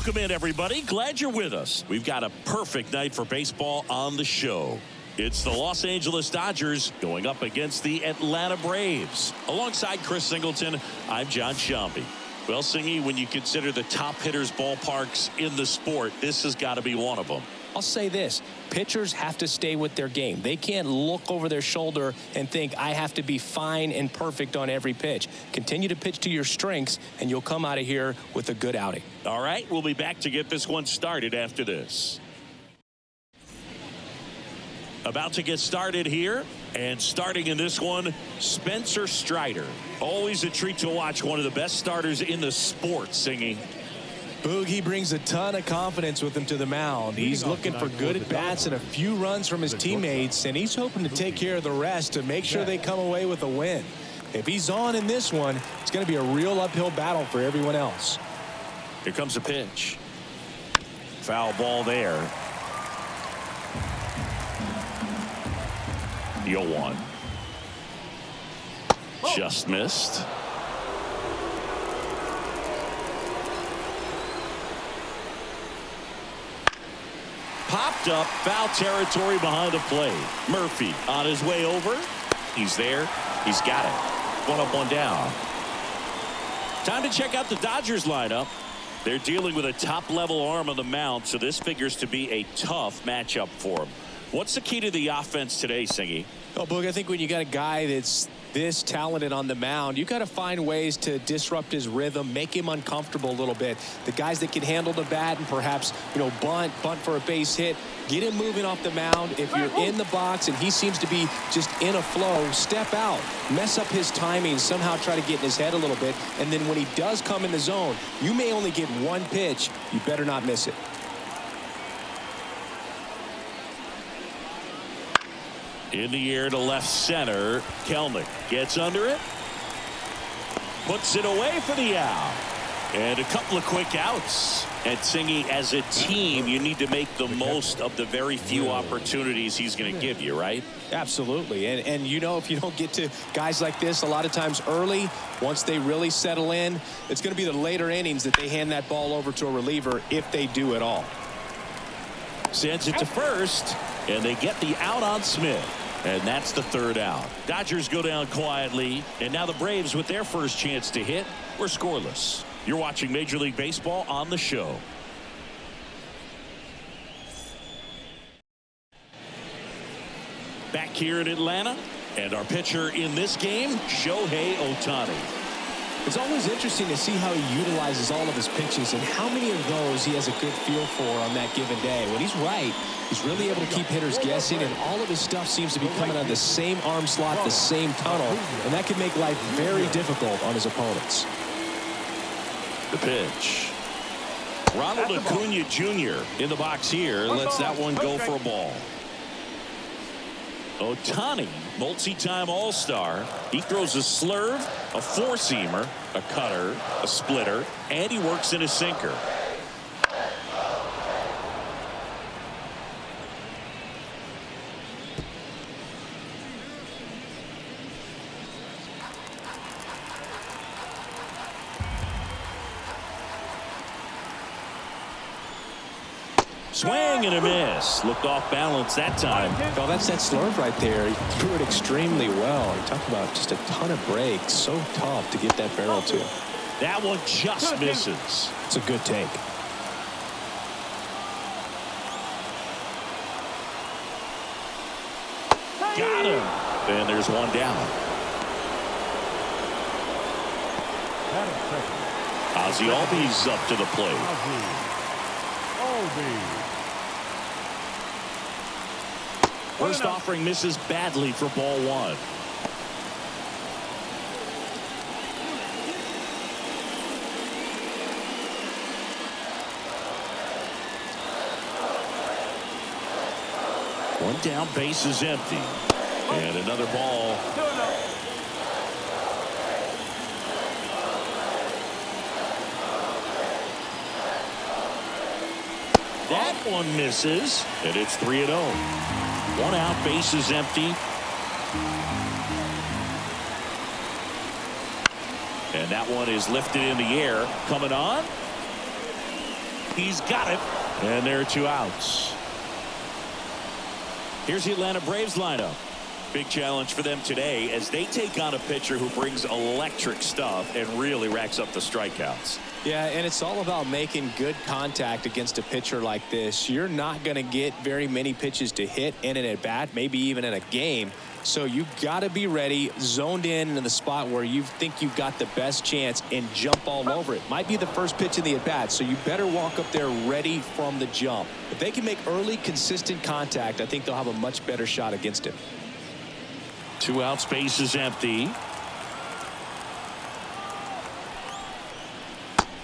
Welcome in, everybody. Glad you're with us. We've got a perfect night for baseball on the show. It's the Los Angeles Dodgers going up against the Atlanta Braves. Alongside Chris Singleton, I'm John Shambi. Well, Singy, when you consider the top hitters ballparks in the sport, this has got to be one of them. I'll say this, pitchers have to stay with their game. They can't look over their shoulder and think, I have to be fine and perfect on every pitch. Continue to pitch to your strengths, and you'll come out of here with a good outing. All right, we'll be back to get this one started after this. About to get started here, and starting in this one, Spencer Strider. Always a treat to watch one of the best starters in the sport, Singy. Boogie brings a ton of confidence with him to the mound. He's looking for good at-bats and a few runs from his teammates, and he's hoping to take care of the rest to make sure they come away with a win. If he's on in this one, it's going to be a real uphill battle for everyone else. Here comes a pitch. Foul ball there. The 0-1. Just missed. Popped up, foul territory behind the plate. Murphy on his way over. He's there. He's got it. One up, one down. Time to check out the Dodgers lineup. They're dealing with a top-level arm on the mound, so this figures to be a tough matchup for them. What's the key to the offense today, Singy? Oh, Boog, I think when you got a guy that's this talented on the mound, you got to find ways to disrupt his rhythm, make him uncomfortable a little bit. The guys that can handle the bat and perhaps, bunt for a base hit, get him moving off the mound. If you're in the box and he seems to be just in a flow, step out, mess up his timing, somehow try to get in his head a little bit. And then when he does come in the zone, you may only get one pitch. You better not miss it. In the air to left center. Kelnick gets under it. Puts it away for the out. And a couple of quick outs. And Singy, as a team, you need to make the most of the very few opportunities he's going to give you, right? Absolutely. And if you don't get to guys like this a lot of times early, once they really settle in, it's going to be the later innings that they hand that ball over to a reliever, if they do at all. Sends it to first, and they get the out on Smith. And that's the third out. Dodgers go down quietly, and now the Braves, with their first chance to hit, were scoreless. You're watching Major League Baseball on the show. Back here in Atlanta, and our pitcher in this game, Shohei Ohtani. It's always interesting to see how he utilizes all of his pitches and how many of those he has a good feel for on that given day. When he's right, he's really able to keep hitters guessing, and all of his stuff seems to be coming out of the same arm slot, the same tunnel, and that can make life very difficult on his opponents. The pitch. Ronald Acuna Jr. in the box here. Lets that one go for a ball. Ohtani, multi-time All-Star. He throws a slurve, a four-seamer, a cutter, a splitter, and he works in a sinker. Swing and a miss. Looked off balance that time. Oh, that's that slurve right there. He threw it extremely well. He talked about just a ton of breaks. So tough to get that barrel to. That one just misses. It's a good take. Got him. And there's one down. Ozzie Albies up to the plate. First offering misses badly for ball one. One down, base is empty. And another ball. That one misses, and it's 3-0. One out, base is empty. And that one is lifted in the air. Coming on. He's got it. And there are 2 outs. Here's the Atlanta Braves lineup. Big challenge for them today as they take on a pitcher who brings electric stuff and really racks up the strikeouts. Yeah, and it's all about making good contact against a pitcher like this. You're not going to get very many pitches to hit in an at-bat, maybe even in a game. So you got to be ready, zoned in the spot where you think you've got the best chance, and jump all over it. Might be the first pitch in the at-bat, so you better walk up there ready from the jump. If they can make early, consistent contact, I think they'll have a much better shot against him. 2 outs, base is empty.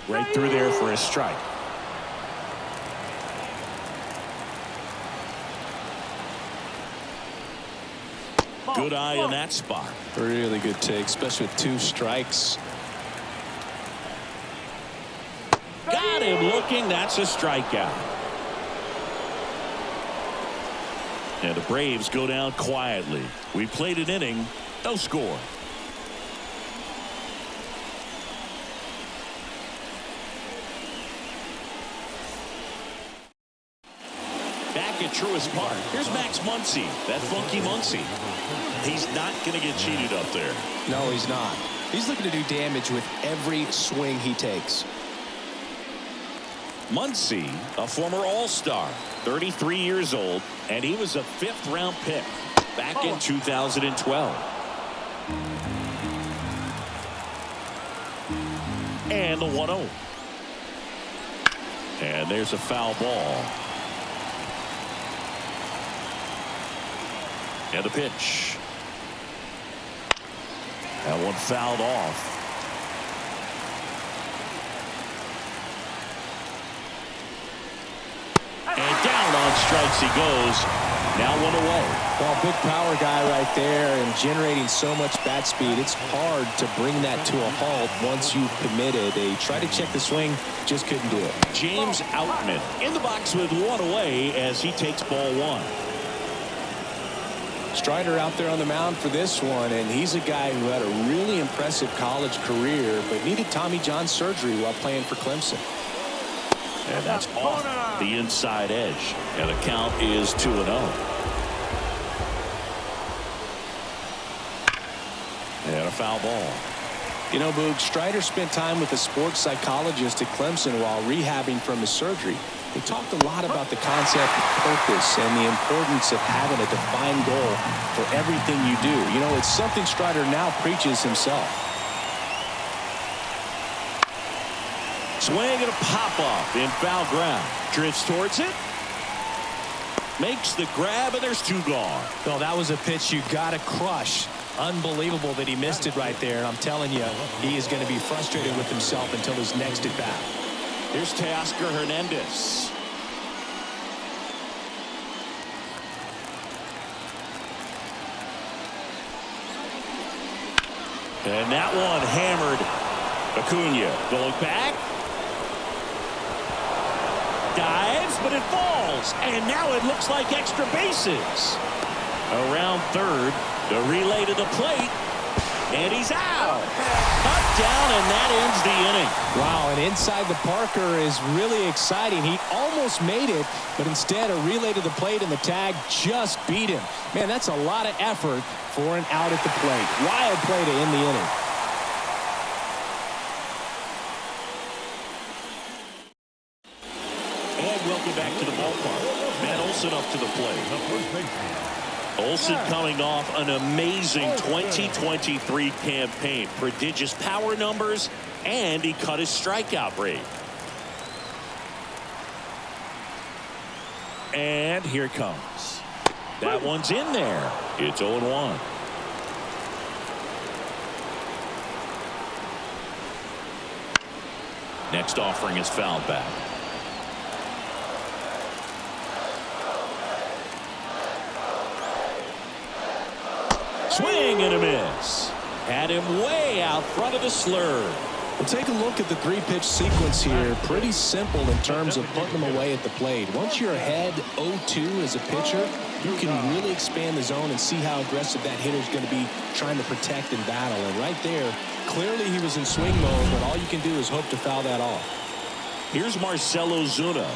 Right through there for a strike. Good eye in that spot. Really good take, especially with 2 strikes. Got him looking. That's a strikeout. And the Braves go down quietly. We played an inning, no score. Back at Truist Park, here's Max Muncy, that funky Muncy. He's not going to get cheated up there. No, he's not. He's looking to do damage with every swing he takes. Muncy, a former All-Star, 33 years old, and he was a 5th-round pick back in 2012. And the 1-0. And there's a foul ball. And the pitch. That one fouled off. And down on strikes he goes. Now 1 away. Well, big power guy right there and generating so much bat speed. It's hard to bring that to a halt once you've committed. They tried to check the swing, just couldn't do it. James Outman in the box with 1 away as he takes ball 1. Strider out there on the mound for this one, and he's a guy who had a really impressive college career but needed Tommy John surgery while playing for Clemson. And that's off the inside edge, and the count is 2-0. And a foul ball. You know, Boog, Strider spent time with a sports psychologist at Clemson while rehabbing from his surgery. They talked a lot about the concept of purpose and the importance of having a defined goal for everything you do. You know, it's something Strider now preaches himself. Swing and a pop-up in foul ground. Drifts towards it. Makes the grab, and there's 2 gone. Well, that was a pitch you got to crush. Unbelievable that he missed it right there. And I'm telling you, he is going to be frustrated with himself until his next at bat. Here's Teoscar Hernandez. And that one hammered. Acuna going back. Dives, but it falls. And now it looks like extra bases. Around third. The relay to the plate. And he's out. Up, down, and that ends the inning. Wow, and inside the Parker is really exciting. He almost made it, but instead a relay to the plate and the tag just beat him. Man, that's a lot of effort for an out at the plate. Wild play to end the inning. And welcome back to the ballpark. Matt Olson up to the plate. Olson coming off an amazing 2023 campaign. Prodigious power numbers, and he cut his strikeout rate. And here it comes. That one's in there. It's 0-1. Next offering is fouled back. Swing and a miss. Had him way out front of the slur. Well, take a look at the 3-pitch sequence here. Pretty simple in terms of putting them away at the plate. Once you're ahead 0-2 as a pitcher, you can really expand the zone and see how aggressive that hitter is going to be trying to protect and battle. And right there, clearly he was in swing mode, but all you can do is hope to foul that off. Here's Marcelo Zuna.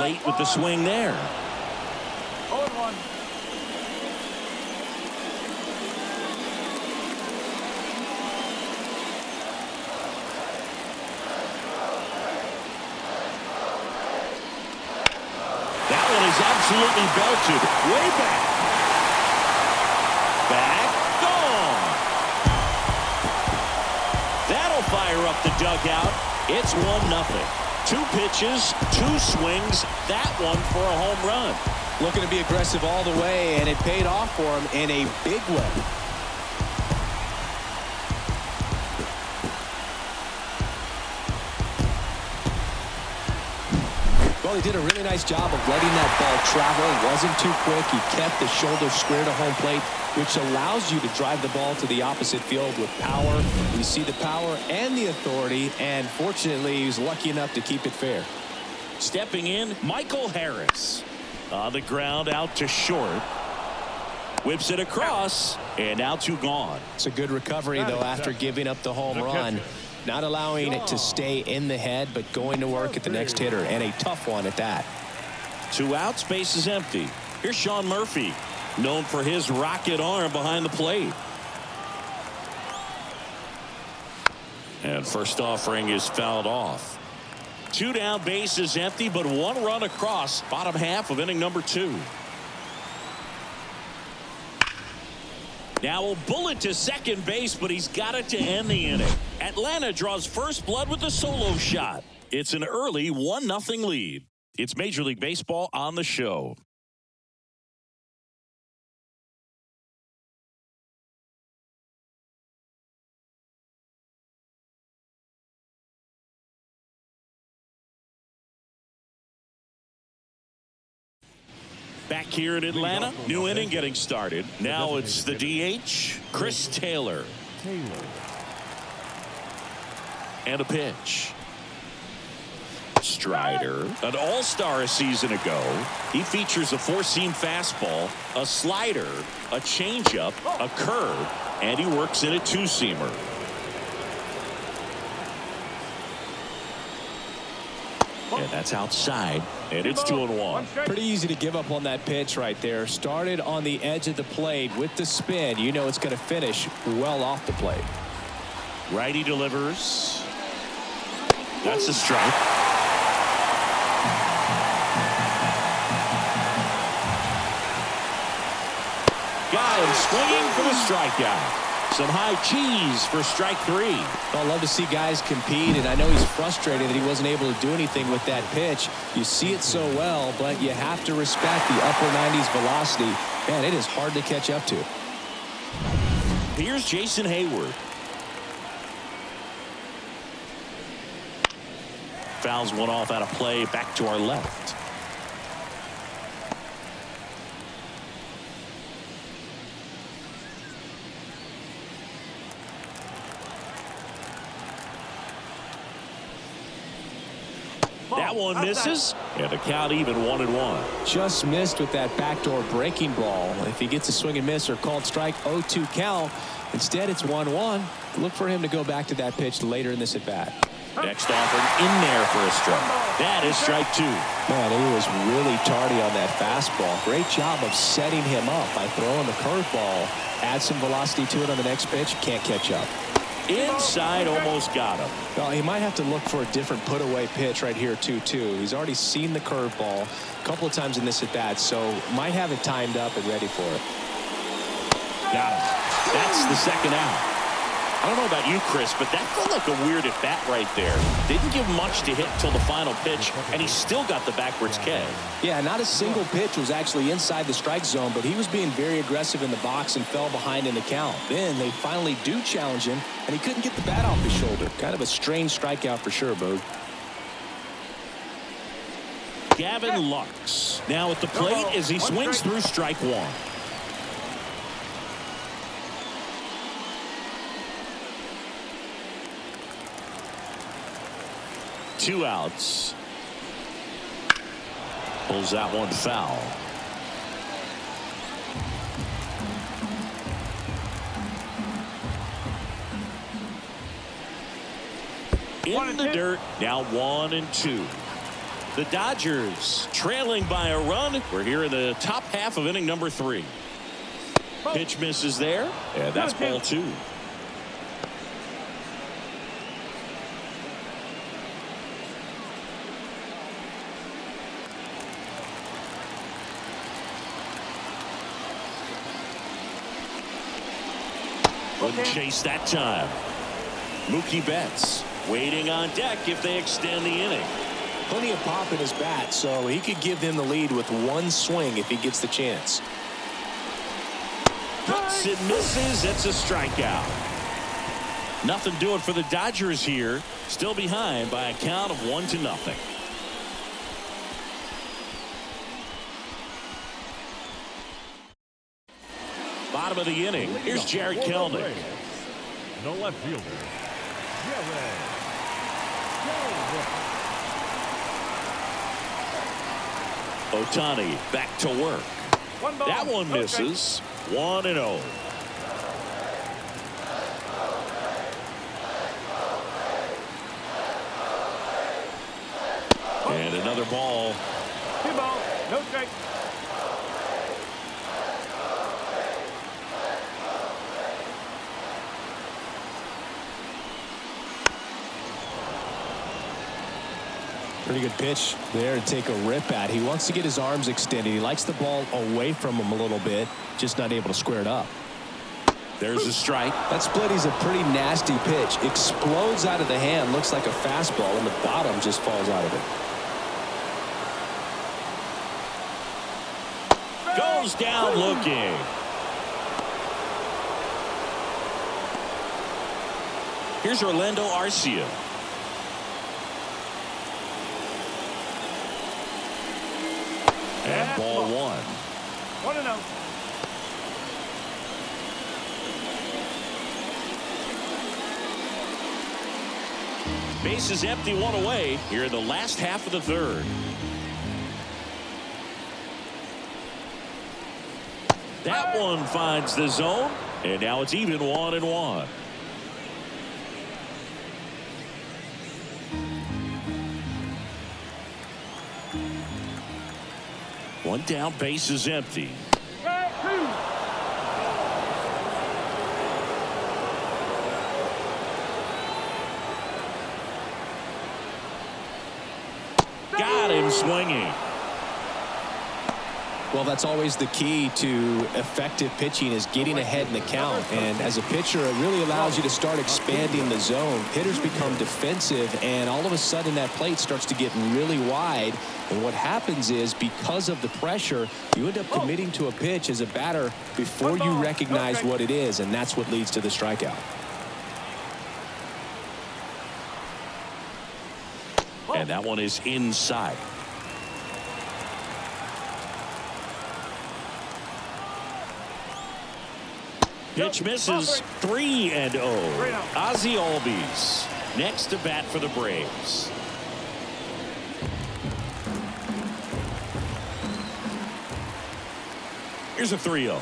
Late with the swing there. 0-1. That one is absolutely belted. Way back. Back. Gone. That'll fire up the dugout. It's 1-0. 2 pitches, 2 swings. That one for a home run. Looking to be aggressive all the way, and it paid off for him in a big way. Well, he did a really nice job of letting that ball travel. It wasn't too quick. He kept the shoulder square to home plate, which allows you to drive the ball to the opposite field with power. You see the power and the authority, and fortunately, he was lucky enough to keep it fair. Stepping in, Michael Harris. On the ground, out to short. Whips it across, and now 2 gone. It's a good recovery, though, after giving up the home run. Not allowing it to stay in the head, but going to work at the next hitter, and a tough one at that. 2 outs, base is empty. Here's Sean Murphy, known for his rocket arm behind the plate. And first offering is fouled off. 2 down, base is empty, but 1 run across. Bottom half of inning number 2. Now a bullet to second base, but he's got it to end the inning. Atlanta draws first blood with a solo shot. It's an early 1-0 lead. It's Major League Baseball on the show. Back here in Atlanta, new inning getting started. Now it's the DH, Chris Taylor. And a pitch. Strider, an all-star a season ago. He features a 4-seam fastball, a slider, a changeup, a curve, and he works in a 2-seamer. And that's outside, and it's 2-1. Pretty easy to give up on that pitch right there. Started on the edge of the plate with the spin. You know it's going to finish well off the plate. Righty delivers. That's a strike. Got him swinging for the strikeout. Some high cheese for strike 3. Well, I love to see guys compete, and I know he's frustrated that he wasn't able to do anything with that pitch. You see it so well, but you have to respect the upper 90s velocity. Man, it is hard to catch up to. Here's Jason Hayward. Fouls one off out of play, back to our left. That one misses, and the count even 1-1. Just missed with that backdoor breaking ball. If he gets a swing and miss or called strike, 0-2 count. Instead, it's 1-1. Look for him to go back to that pitch later in this at-bat. Next offered in there for a strike. That is strike 2. Man, he was really tardy on that fastball. Great job of setting him up by throwing the curveball. Add some velocity to it on the next pitch. Can't catch up. Inside, almost got him. Well, he might have to look for a different put-away pitch right here, 2-2. He's already seen the curveball a couple of times in this at-bat, so might have it timed up and ready for it. Got him. That's the second out. I don't know about you, Chris, but that felt like a weird at-bat right there. Didn't give much to hit until the final pitch, and he still got the backwards K. Yeah, not a single pitch was actually inside the strike zone, but he was being very aggressive in the box and fell behind in the count. Then they finally do challenge him, and he couldn't get the bat off his shoulder. Kind of a strange strikeout for sure, Boog. Gavin Lux now at the plate as he swings through strike 1. Two outs. Pulls that one foul. in the dirt. Now 1-2. The Dodgers trailing by a run. We're here in the top half of inning number 3. Pitch misses there, and that's ball 2. Wouldn't chase that time. Mookie Betts waiting on deck if they extend the inning. Plenty of pop in his bat, so he could give them the lead with one swing if he gets the chance. Cuts and misses. It's a strikeout. Nothing doing for the Dodgers here. Still behind by a count of 1-0. Bottom of the inning. Here's Jared Kelenic. No left fielder. Ohtani back to work. That one misses. 1-0. And another ball. 2 balls, no strike. Pretty good pitch there to take a rip at. He wants to get his arms extended. He likes the ball away from him a little bit, just not able to square it up. There's a strike. That split is a pretty nasty pitch. Explodes out of the hand, looks like a fastball, and the bottom just falls out of it. Goes down looking. Here's Orlando Arcia. And ball 1. 1-0. Base is empty, 1 away here in the last half of the 3rd. That one finds the zone, and now it's even 1-1. One down, base is empty. Got him swinging. Well, that's always the key to effective pitching, is getting ahead in the count. And as a pitcher, it really allows you to start expanding the zone. Hitters become defensive, and all of a sudden that plate starts to get really wide. And what happens is, because of the pressure, you end up committing to a pitch as a batter before you recognize what it is, and that's what leads to the strikeout. And that one is inside. Pitch misses. 3-0. Ozzie Albies next to bat for the Braves. Here's a 3-0.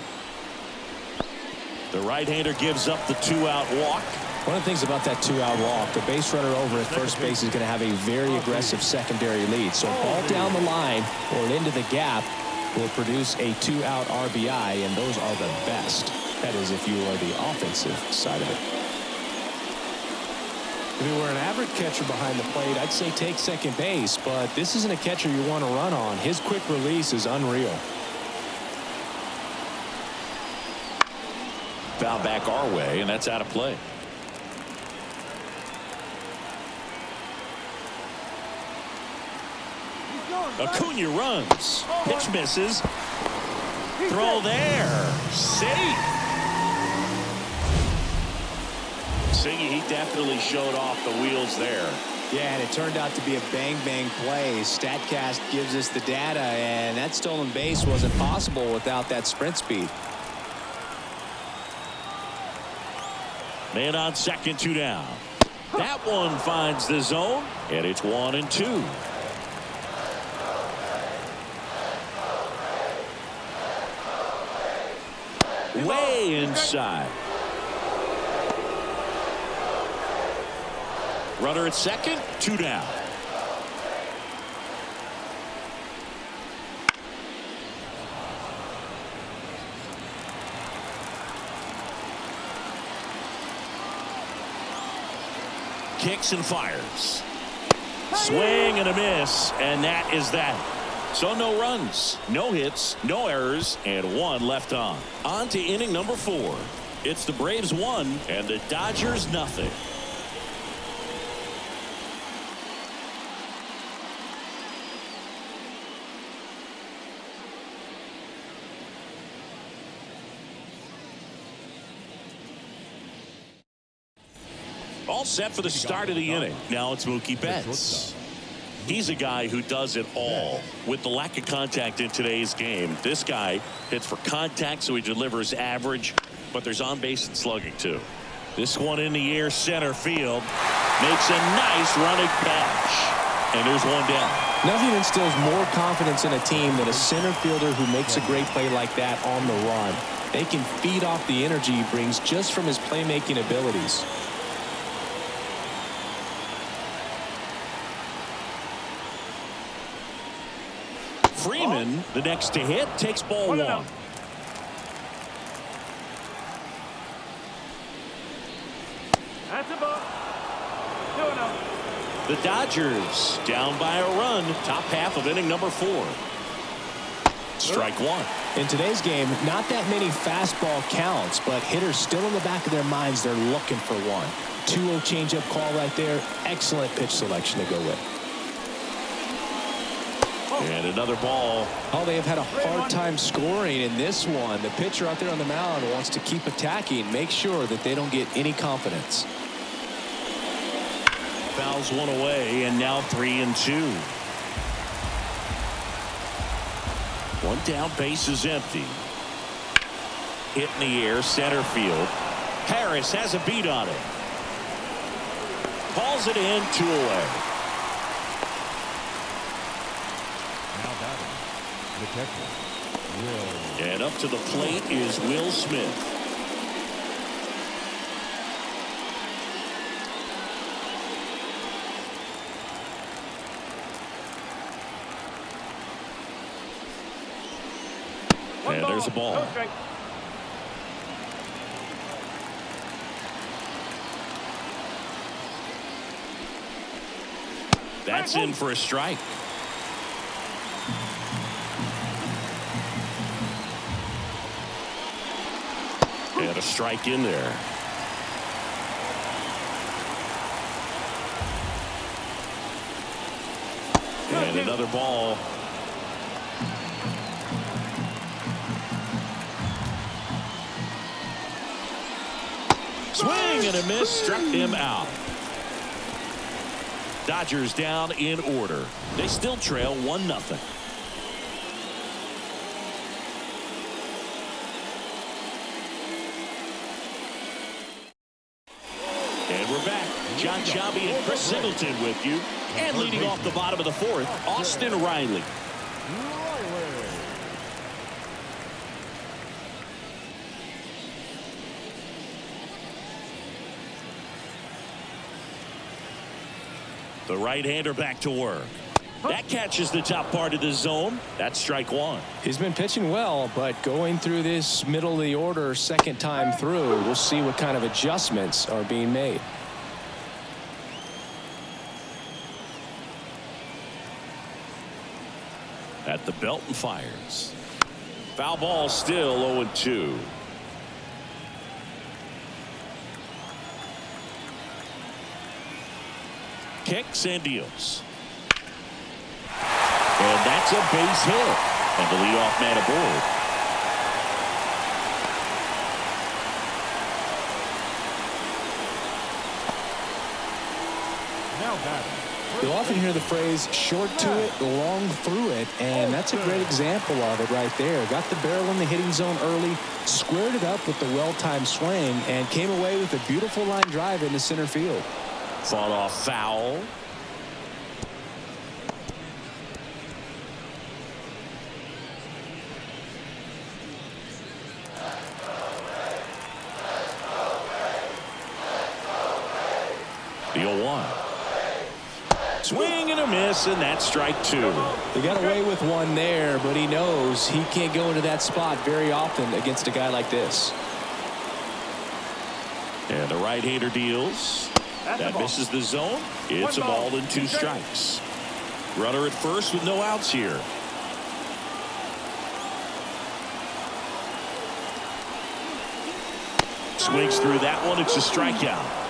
The right-hander gives up the 2-out walk. One of the things about that 2-out walk, the base runner over at first base is going to have a very aggressive secondary lead. So ball down the line or into the gap will produce a 2-out RBI, and those are the best. That is, if you are the offensive side of it. If you were an average catcher behind the plate, I'd say take second base, but this isn't a catcher you want to run on. His quick release is unreal. Foul back our way, and that's out of play. Acuna runs. Pitch misses. Throw there. Safe. Siggy, he definitely showed off the wheels there. Yeah, and it turned out to be a bang-bang play. StatCast gives us the data, and that stolen base wasn't possible without that sprint speed. Man on second, 2 down. That one finds the zone, and it's 1-2. Way inside. Runner at second, 2 down. Kicks and fires. Swing and a miss, and that is that. So no runs, no hits, no errors, and 1 left on. On to inning number 4. It's the Braves 1 and the Dodgers nothing. All set for the start of the inning. Now it's Mookie Betts. He's a guy who does it all. With the lack of contact in today's game, this guy hits for contact, so he delivers average, but there's on base and slugging too. This one in the air, center field, makes a nice running catch, and there's 1 down. Nothing instills more confidence in a team than a center fielder who makes a great play like that on the run. They can feed off the energy he brings just from his playmaking abilities. Freeman, the next to hit, takes ball 1. That's a ball. 2-0. The Dodgers down by a run, top half of inning number 4. Strike 1. In today's game, not that many fastball counts, but hitters still in the back of their minds, they're looking for 1. 2-0 changeup call right there. Excellent pitch selection to go with. And another ball. Oh, they have had a hard time scoring in this one. The pitcher out there on the mound wants to keep attacking, make sure that they don't get any confidence. Fouls 1 away, and now 3-2. 1 down, base is empty. Hit in the air, center field. Harris has a beat on it. Calls it in, 2 away. And up to the plate is Will Smith. And there's a ball. Okay. That's in for a strike. And a strike in there. And another ball. Swing and a miss, struck him out. Dodgers down in order. They still trail 1-0. And we're back. John Shabby and Chris Singleton with you. And leading off the bottom of the 4th, Austin Riley. The right-hander back to work. That catches the top part of the zone. That's strike 1. He's been pitching well, but going through this middle of the order second time through, we'll see what kind of adjustments are being made. At the belt and fires. Foul ball, still 0-2. Kicks and deals. And that's a base hit. And the leadoff man aboard. Now batting. You'll often hear the phrase short to it, long through it, and that's a great example of it right there. Got the barrel in the hitting zone early, squared it up with the well-timed swing, and came away with a beautiful line drive into center field. Fought off foul. The 0-1. a miss, and that's strike two. He got away with one there, but he knows he can't go into that spot very often against a guy like this. And the right-hander deals. That misses the zone. It's a ball and two strikes. Runner at first with no outs here. Swings through that one. It's a strikeout.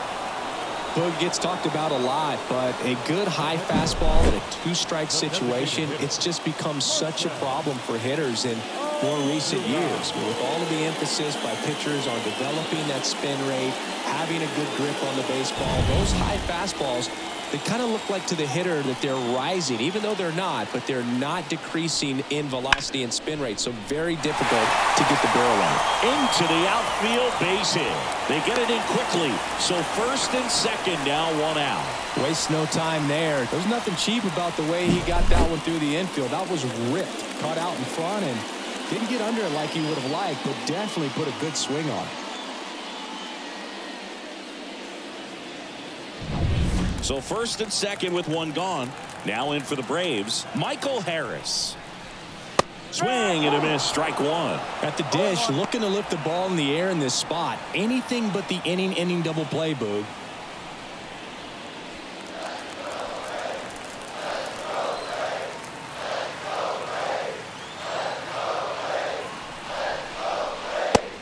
Boog gets talked about a lot, but a good high fastball in a two-strike situation, it's just become such a problem for hitters in more recent years. With all of the emphasis by pitchers on developing that spin rate, having a good grip on the baseball, those high fastballs, they kind of look like to the hitter that they're rising, even though they're not, but they're not decreasing in velocity and spin rate, so very difficult to get the barrel on. Into the outfield, base hit. They get it in quickly, so first and second now, one out. Waste no time there. There's nothing cheap about the way he got that one through the infield. That was ripped, caught out in front, and didn't get under it like he would have liked, but definitely put a good swing on it. So first and second with one gone. Now in for the Braves, Michael Harris. Swing and a miss, strike one. At the dish, looking to lift the ball in the air in this spot. Anything but the inning double play, Boog.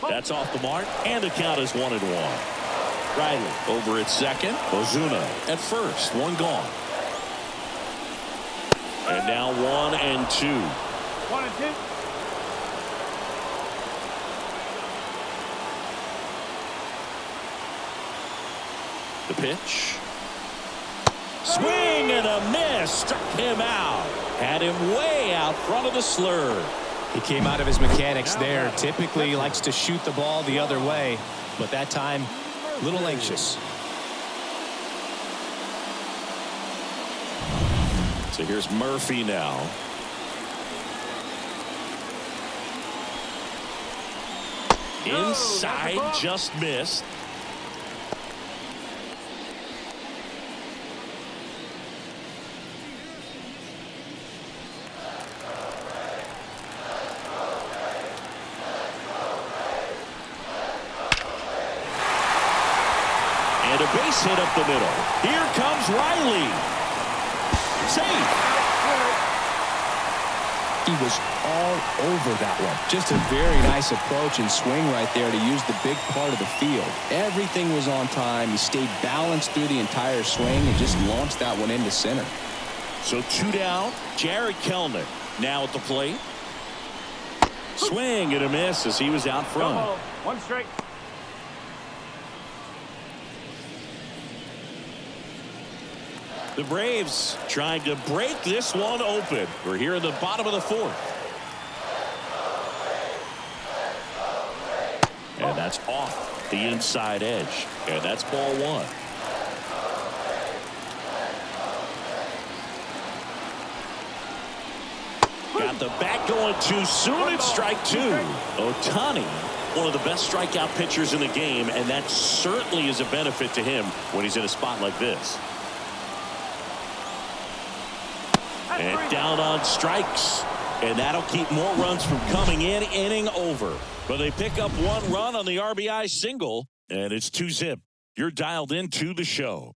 That's off the mark, and the count is 1-1. Riley over at second. Ozuna at first. One gone. And now 1 and 2. 1 and 2. The pitch. Swing and a miss. Struck him out. Had him way out front of the slur. He came out of his mechanics there. Typically he likes to shoot the ball the other way, but that time a little anxious. So here's Murphy now. Inside, just missed. And a base hit up the middle. Here comes Riley. Safe. He was all over that one. Just a very nice approach and swing right there to use the big part of the field. Everything was on time. He stayed balanced through the entire swing and just launched that one into center. So two down. Jared Kelnick now at the plate. Swing and a miss as he was out front. One strike. The Braves trying to break this one open. We're here in the bottom of the fourth. And that's off the inside edge. And that's ball one. Got the bat going too soon. It's strike two. Ohtani, one of the best strikeout pitchers in the game, and that certainly is a benefit to him when he's in a spot like this. And down on strikes. And that'll keep more runs from coming in. Inning over. But they pick up one run on the RBI single. And it's 2-zip. You're dialed into the show.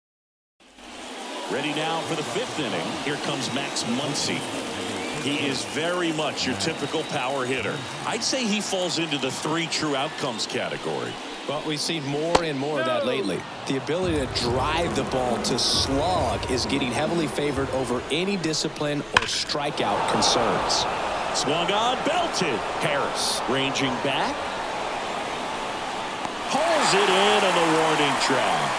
Ready now for the fifth inning. Here comes Max Muncy. He is very much your typical power hitter. I'd say he falls into the 3 true outcomes category. But we've seen more and more of that lately. The ability to drive the ball to slug is getting heavily favored over any discipline or strikeout concerns. Swung on, belted. Harris ranging back. Pulls it in on the warning track.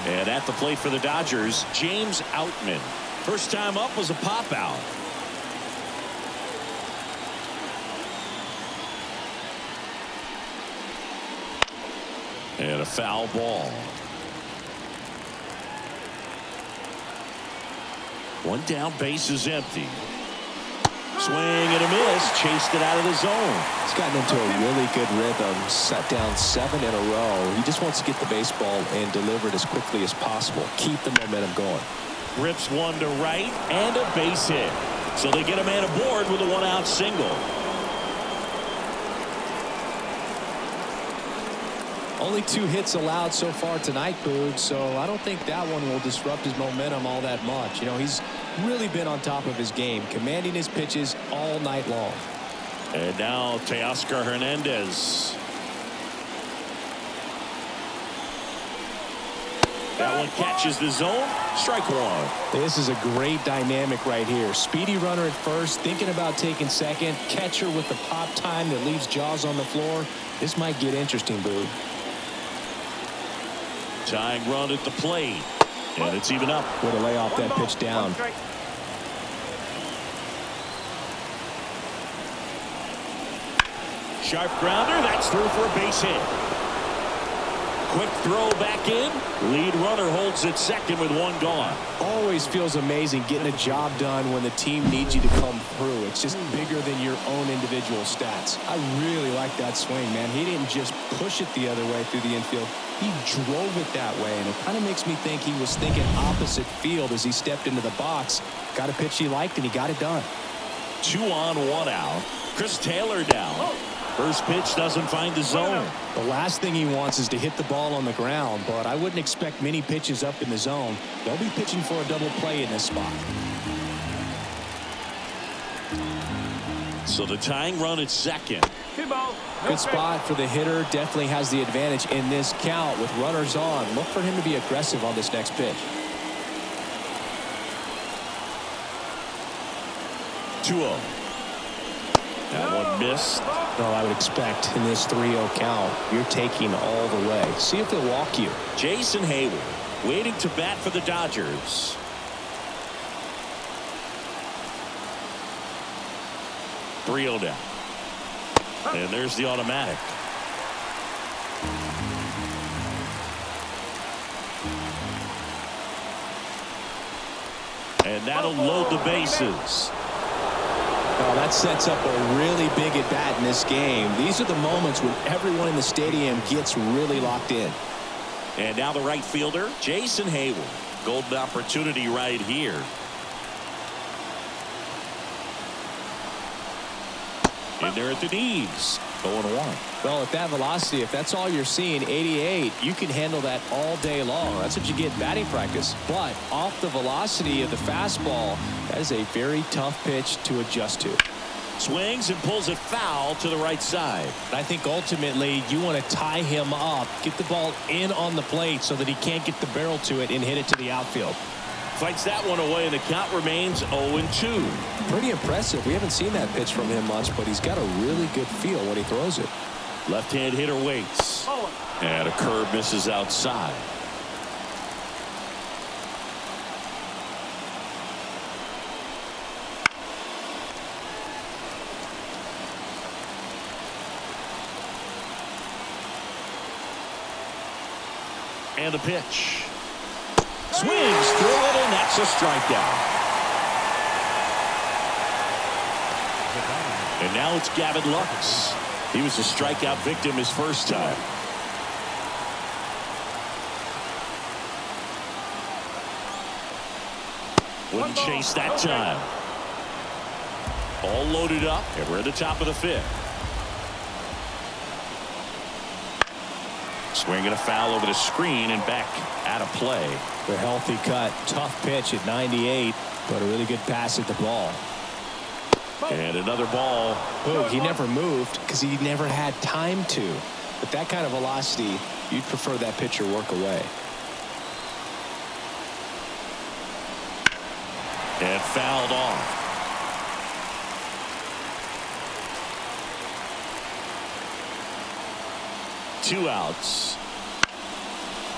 And at the plate for the Dodgers, James Outman. First time up was a pop out. And a foul ball. One down, base is empty. Swing and a miss. Chased it out of the zone. He's gotten into a really good rhythm. Set down 7 in a row. He just wants to get the baseball and deliver it as quickly as possible. Keep the momentum going. Rips one to right and a base hit. So they get a man aboard with a 1-out single. Only 2 hits allowed so far tonight, Boog, so I don't think that one will disrupt his momentum all that much. You know, he's really been on top of his game, commanding his pitches all night long. And now Teoscar Hernandez. That one catches the zone. Strike one. This is a great dynamic right here. Speedy runner at first, thinking about taking second. Catcher with the pop time that leaves Jaws on the floor. This might get interesting, Boog. Tying run at the plate. And it's even up. Way to lay off that pitch down. Sharp grounder. That's through for a base hit. Quick throw back in. Lead runner holds at second with 1 gone. Always feels amazing getting a job done when the team needs you to come through. It's just bigger than your own individual stats. I really like that swing, man. He didn't just push it the other way through the infield. He drove it that way, and it kind of makes me think he was thinking opposite field as he stepped into the box. Got a pitch he liked, and he got it done. 2 on, 1 out. Chris Taylor down. First pitch doesn't find the zone. The last thing he wants is to hit the ball on the ground, but I wouldn't expect many pitches up in the zone. They'll be pitching for a double play in this spot. So the tying run at second. 2 balls. Good spot for the hitter. Definitely has the advantage in this count with runners on. Look for him to be aggressive on this next pitch. 2-0. That one missed. Well, I would expect in this 3-0 count, you're taking all the way. See if they'll walk you. Jason Hayward waiting to bat for the Dodgers. .3-0 down. And there's the automatic. And that'll load the bases. Well, that sets up a really big at bat in this game. These are the moments when everyone in the stadium gets really locked in. And now the right fielder, Jason Hayward. Golden opportunity right here. In there at the knees. 0-1. Well, at that velocity, if that's all you're seeing, 88, you can handle that all day long. That's what you get in batting practice. But off the velocity of the fastball, that is a very tough pitch to adjust to. Swings and pulls it foul to the right side. I think ultimately you want to tie him up, get the ball in on the plate so that he can't get the barrel to it and hit it to the outfield. Fights that one away, and the count remains 0-2. Pretty impressive. We haven't seen that pitch from him much, but he's got a really good feel when he throws it. Left-hand hitter waits. And a curve misses outside. And the pitch. Swings through it, and that's a strikeout. And now it's Gavin Lux. He was a strikeout victim his first time. Wouldn't chase that time. All loaded up, and we're at the top of the 5th. Swinging a foul over the screen and back out of play. The healthy cut, tough pitch at 98, but a really good pass at the ball. And another ball. Boog, he never moved because he never had time to. With that kind of velocity, you'd prefer that pitcher work away. And fouled off. Two outs.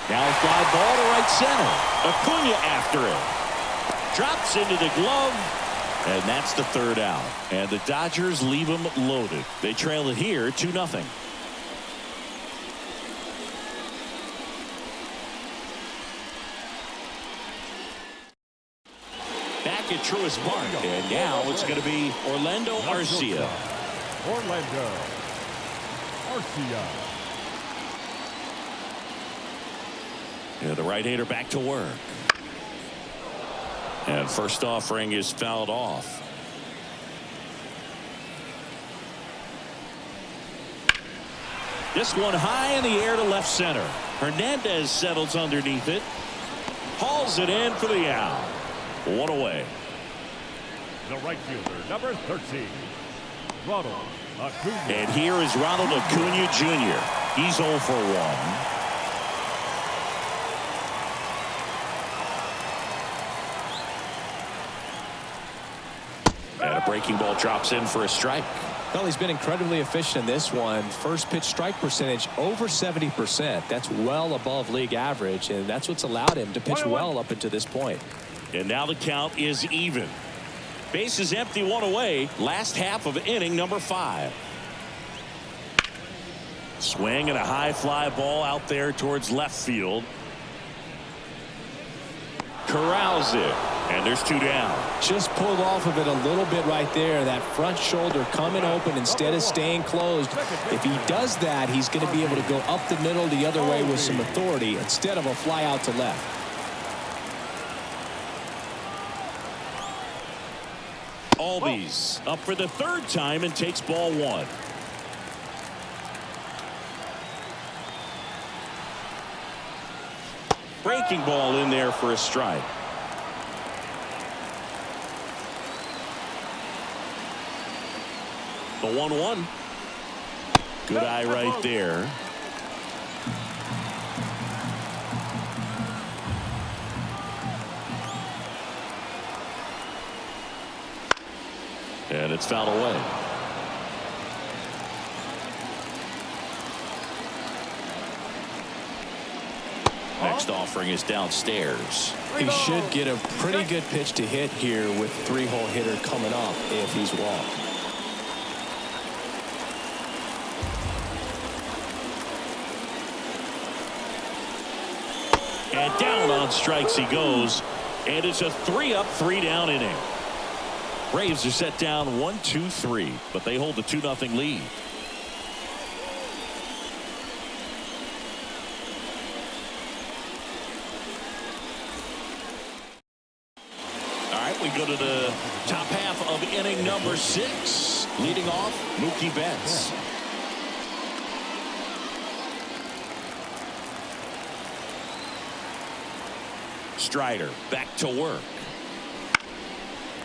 Now a fly ball to right center. Acuna after it. Drops into the glove. And that's the 3rd out. And the Dodgers leave them loaded. They trail it here 2-0. Back back at Truist Park. And now it's going to be Orlando Arcia. Orlando Arcia. Yeah, the right-hander back to work. And first offering is fouled off. This one high in the air to left center. Hernandez settles underneath it. Hauls it in for the out. One away. The right fielder, number 13, Ronald Acuna. And here is Ronald Acuna Jr. He's 0 for 1. And a breaking ball drops in for a strike. Well, he's been incredibly efficient in this one. First pitch strike percentage over 70%. That's well above league average, and that's what's allowed him to pitch well up until this point. And now the count is even. Bases empty, one away. Last half of inning number 5. Swing and a high fly ball out there towards left field. Corrals it. And there's 2 down. Just pulled off of it a little bit right there. That front shoulder coming open instead of staying closed. If he does that, he's going to be able to go up the middle the other way with some authority instead of a fly out to left. Albies up for the 3rd time and takes ball 1. Breaking ball in there for a strike. The 1-1. Good eye right there. And it's fouled away. Next offering is downstairs. He should get a pretty good pitch to hit here with 3-hole hitter coming up if he's walked. And down on strikes he goes. And it's a 3-up, 3-down inning. Braves are set down 1-2-3, but they hold the 2-0 lead. All right, we go to the top half of inning number 6. Leading off, Mookie Betts. Strider back to work.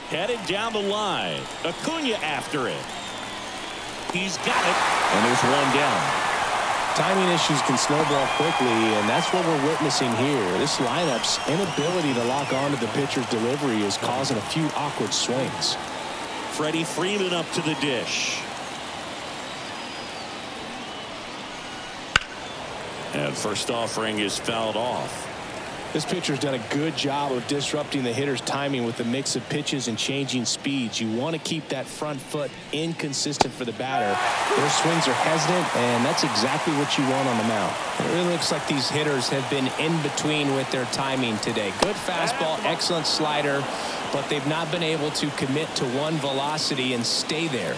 Headed down the line. Acuna after it. He's got it. And there's 1 down. Timing issues can snowball quickly, and that's what we're witnessing here. This lineup's inability to lock onto the pitcher's delivery is causing a few awkward swings. Freddie Freeman up to the dish. And first offering is fouled off. This pitcher's done a good job of disrupting the hitter's timing with the mix of pitches and changing speeds. You want to keep that front foot inconsistent for the batter. Their swings are hesitant, and that's exactly what you want on the mound. It really looks like these hitters have been in between with their timing today. Good fastball, excellent slider, but they've not been able to commit to one velocity and stay there.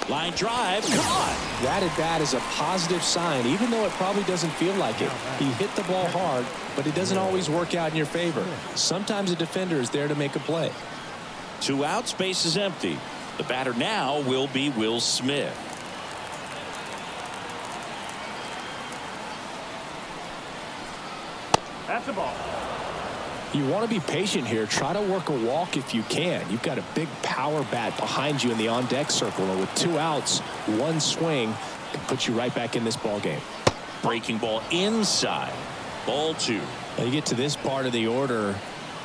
Line drive, come on. That at bat is a positive sign, even though it probably doesn't feel like it. He hit the ball hard, but it doesn't always work out in your favor. Sometimes a defender is there to make a play. 2 outs, base is empty. The batter now will be Will Smith. That's a ball. You want to be patient here. Try to work a walk if you can. You've got a big power bat behind you in the on-deck circle, and with 2 outs, 1 swing can put you right back in this ball game. Breaking ball inside. Ball 2. Now you get to this part of the order.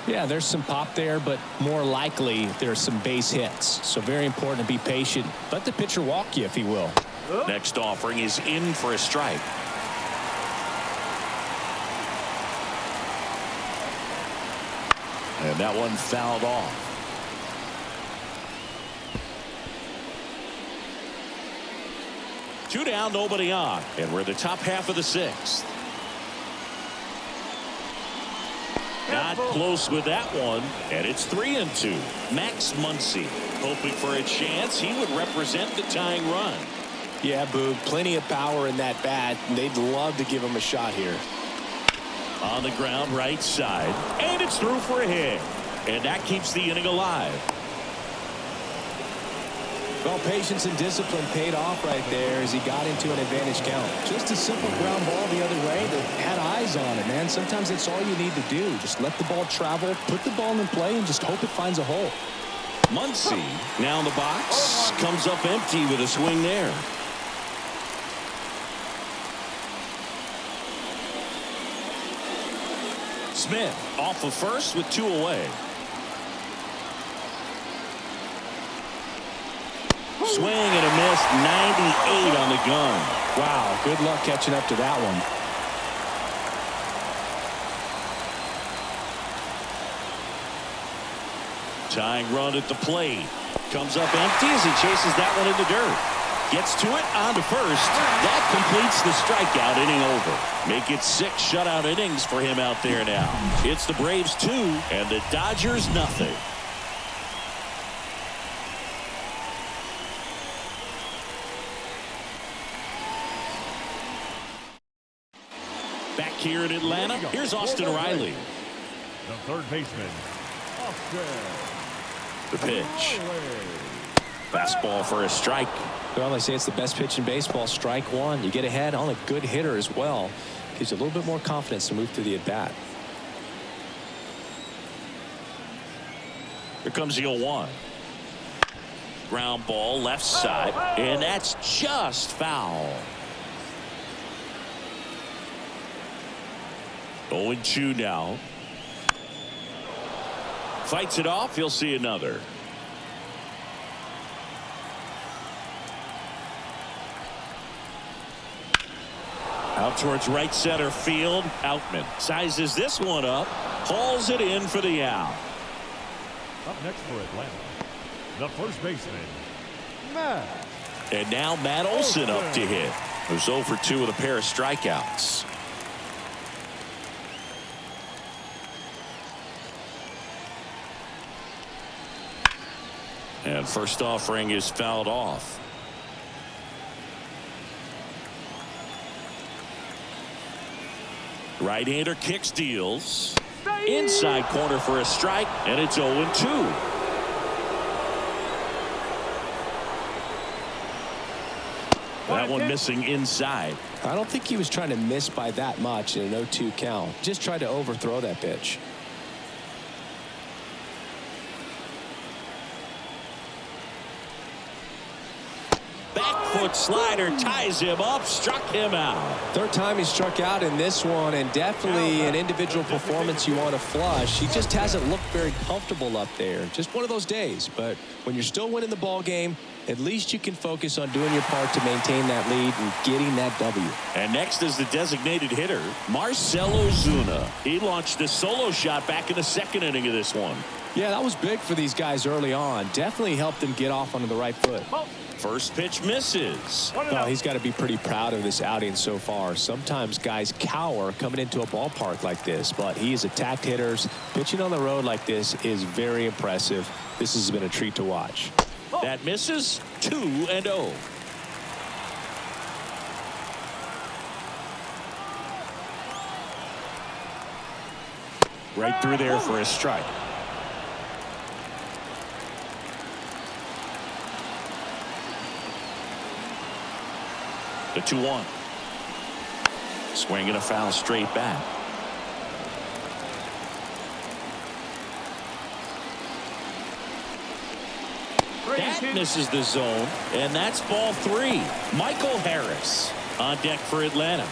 Yeah, there's some pop there, but more likely there's some base hits. So very important to be patient. Let the pitcher walk you if he will. Next offering is in for a strike. And that one fouled off. Two down, nobody on. And we're in the top half of the 6th. Not close with that one, and it's 3-2. Max Muncy hoping for a chance. He would represent the tying run. Yeah, Boog, plenty of power in that bat. They'd love to give him a shot here. On the ground, right side, and it's through for a hit, and that keeps the inning alive. Well, patience and discipline paid off right there as he got into an advantage count. Just a simple ground ball the other way that had eyes on it, man. Sometimes that's all you need to do. Just let the ball travel, put the ball in play, and just hope it finds a hole. Muncy now in the box, comes up empty with a swing there. Smith off of first with 2 away. Swing and a miss, 98 on the gun. Wow, good luck catching up to that one. Tying run at the plate. Comes up empty as he chases that one in the dirt. Gets to it, on to first. That completes the strikeout, inning over. Make it 6 shutout innings for him out there now. It's the Braves 2 and the Dodgers nothing. Back here in Atlanta, here's Austin Riley. The third baseman, Austin. The pitch. Fastball for a strike. Well, they say it's the best pitch in baseball. Strike one. You get ahead on a good hitter as well. Gives you a little bit more confidence to move through the at-bat. Here comes the 0-1. Ground ball left side, and that's just foul. 0-2 now. Fights it off. He'll see another. Out towards right center field. Outman sizes this one up. Hauls it in for the out. Up next for Atlanta, the first baseman, Matt. And now Matt Olson up to hit. Who's 0 for 2 with a pair of strikeouts. And first offering is fouled off. Right-hander kicks, deals. Inside corner for a strike, and it's 0-2. That one missing inside. I don't think he was trying to miss by that much in an 0-2 count. Just tried to overthrow that pitch. Foot slider ties him up, struck him out. Third time he struck out in this one, and definitely an individual performance you want to flush. He just hasn't looked very comfortable up there. Just one of those days. But when you're still winning the ball game, at least you can focus on doing your part to maintain that lead and getting that W. And next is the designated hitter, Marcell Ozuna. He launched a solo shot back in the 2nd inning of this one. Yeah, that was big for these guys early on. Definitely helped them get off onto the right foot. First pitch misses. Well, he's got to be pretty proud of this outing so far. Sometimes guys cower coming into a ballpark like this, but he has attacked hitters. Pitching on the road like this is very impressive. This has been a treat to watch. That misses. 2-0. Right through there for a strike. The 2-1. Swinging a foul straight back. That misses the zone, and that's ball 3. Michael Harris on deck for Atlanta.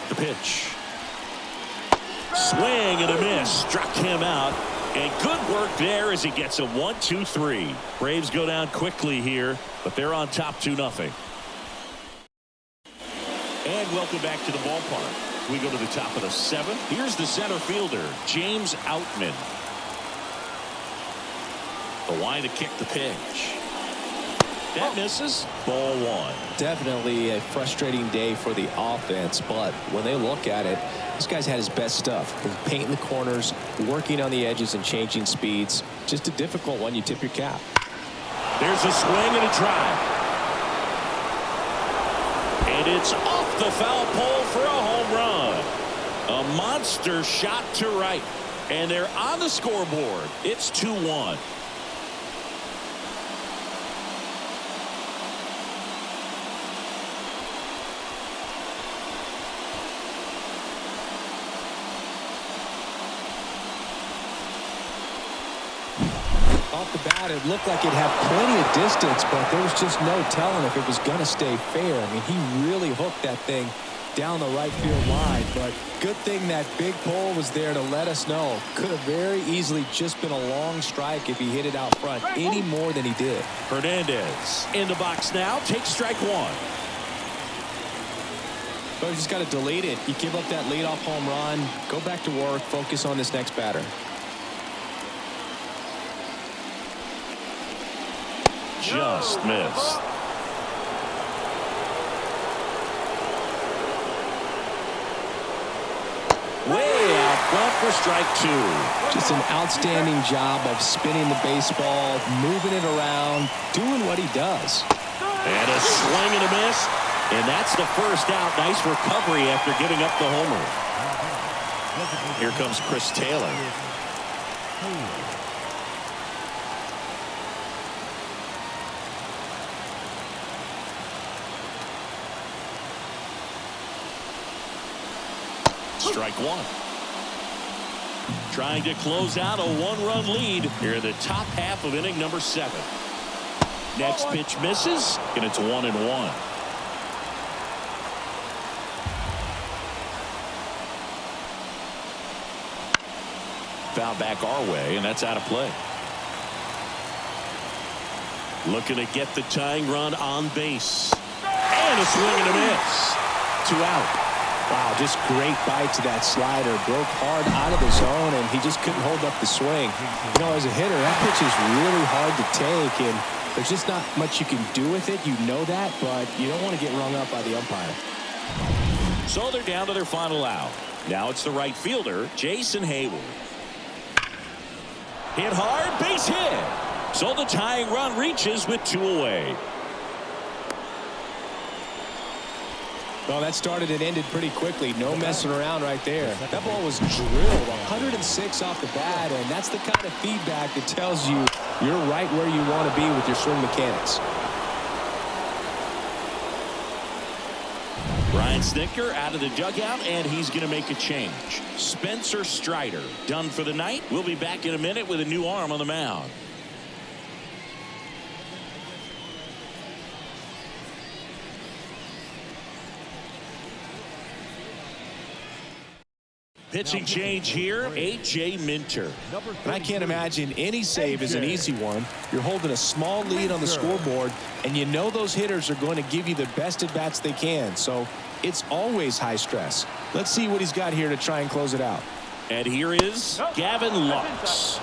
The pitch. Swing and a miss. Struck him out. And good work there as he gets a 1-2-3. Braves go down quickly here, but they're on top 2-0. And welcome back to the ballpark. We go to the top of the 7th. Here's the center fielder, James Outman. The line to kick the pitch. That misses. Ball one. Definitely a frustrating day for the offense, but when they look at it, this guy's had his best stuff. He's painting the corners, working on the edges and changing speeds. Just a difficult one. You tip your cap. There's a swing and a drive. And it's off the foul pole for a home run. A monster shot to right. And they're on the scoreboard. It's 2-1. Off the bat, it looked like it had plenty of distance, but there was just no telling if it was going to stay fair. I mean, he really hooked that thing down the right field line, but good thing that big pole was there to let us know. Could have very easily just been a long strike if he hit it out front any more than he did. Hernandez in the box now. Takes strike one. But you just got to delete it. You give up that leadoff home run, go back to work, focus on this next batter. Just missed. Way out front for strike two. Just an outstanding job of spinning the baseball, moving it around, doing what he does. And a swing and a miss. And that's the first out. Nice recovery after giving up the homer. Here comes Chris Taylor. Strike one. Trying to close out a one-run lead here in the top half of inning number 7. Next pitch misses, and it's 1-1. Foul back our way, and that's out of play. Looking to get the tying run on base. And a swing and a miss. 2 out. Wow, just great bite to that slider. Broke hard out of the zone, and he just couldn't hold up the swing. You know, as a hitter, that pitch is really hard to take, and there's just not much you can do with it. You know that, but you don't want to get rung up by the umpire. So they're down to their final out. Now it's the right fielder, Jason Hayward. Hit hard, base hit. So the tying run reaches with 2 away. Well, that started and ended pretty quickly. No messing around right there. That ball was drilled 106 off the bat, and that's the kind of feedback that tells you you're right where you want to be with your swing mechanics. Brian Snitker out of the dugout, and he's going to make a change. Spencer Strider done for the night. We'll be back in a minute with a new arm on the mound. Pitching change here, A.J. Minter. And I can't imagine any save is an easy one. You're holding a small lead on the scoreboard, and you know those hitters are going to give you the best at-bats they can. So it's always high stress. Let's see what he's got here to try and close it out. And here is Gavin Lux.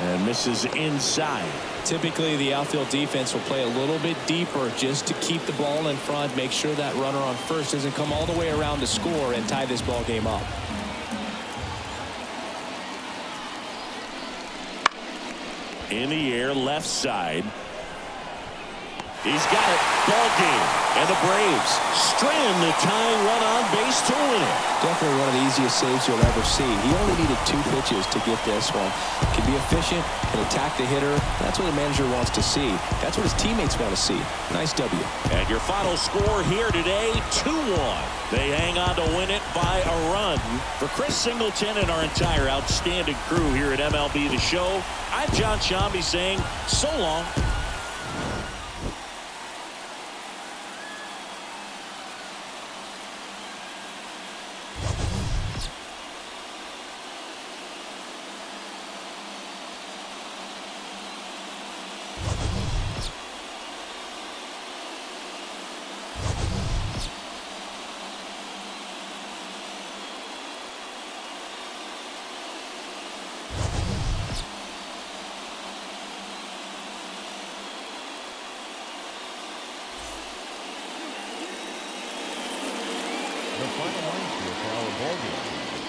And misses inside. Typically, the outfield defense will play a little bit deeper just to keep the ball in front, make sure that runner on first doesn't come all the way around to score and tie this ball game up. In the air, left side. He's got it. Ball game. And the Braves strand the tying run on base to win it. Definitely one of the easiest saves you'll ever see. He only needed 2 pitches to get this one. Can be efficient, can attack the hitter. That's what the manager wants to see. That's what his teammates want to see. Nice W. And your final score here today, 2-1. They hang on to win it by a run. For Chris Singleton and our entire outstanding crew here at MLB The Show, I'm John Shambi saying so long. The final line score for our ball game